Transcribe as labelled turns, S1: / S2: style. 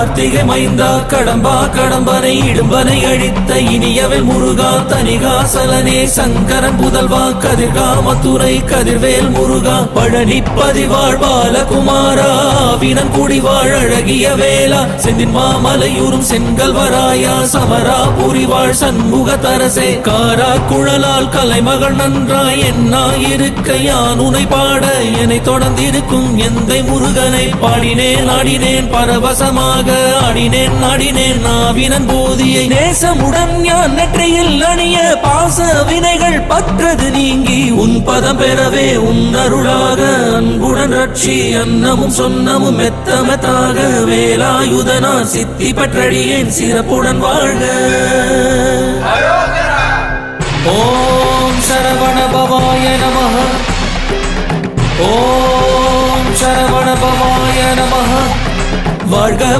S1: கார்த்திகை மைந்தா கடம்பா கடம்பனை இடும்பனை அழித்த இனியவள் முருகா தனிகாசலனே சங்கரன் புதல்வா கதிர்காமத்துறை கதிர்வேல் முருகா பழனி பதிவாழ் பாலகுமாரா வினன் குடிவாழ் அழகிய வேளா செந்தின் மாமலையூரும் செங்கல்வராயா சமரா புரிவாழ் சண்முக தரசே காரா குழலால் கலைமகள் நன்றாய் என்னாயிருக்க யான் உனை பாட என்னை தொடர்ந்திருக்கும் எந்தை முருகனை பாடினேன் ஆடினேன் பரவசமாக ஆடினேன் ஆடினேன் நாவினன் போதியை நேசமுடன் யான் நெற்றியில் அணிய பாச வினைகள் பற்றது நீங்கி உன் பதம் பெறவே உன் அருளாக அன்புடன் ரட்சி அன்னமும் சொன்னமும் மெத்தமெத்தாக வேலாயுதனா சித்தி பற்றடியேன் சிறப்புடன் வாழ்க. ஓம் சரவண பவாய நமஹ. ஓம் சரவண பவாய நமஹ. வாழ்க.